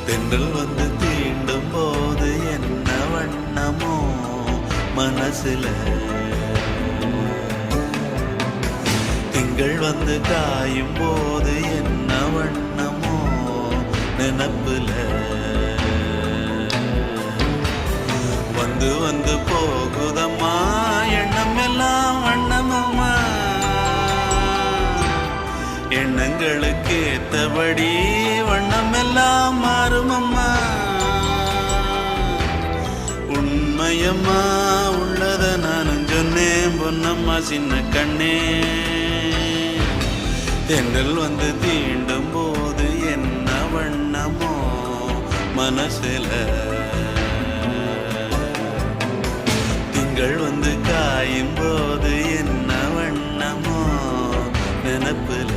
தென்றல் வந்து தீண்டும் போது என்ன வண்ணமோ மனசுல, திங்கள் வந்து காயும் போது என்ன வண்ணமோ நினப்புல, வந்து வந்து போகுதம்மா எண்ணம் எல்லாம் வண்ணமம்மா, எண்ணங்களுக்கு ஏத்தபடி வண்ணம் எல்லாம் மாறுமம்மா. உண்மையம்மா உள்ளத நானும் சொன்னேன் பொன்னம்மா சின்ன கண்ணே, தென்றல் வந்து தீண்டும் போது என்ன வண்ணமோ மனசுல, திங்கள் வந்து காயும் போது என்ன வண்ணமோ நினப்புல.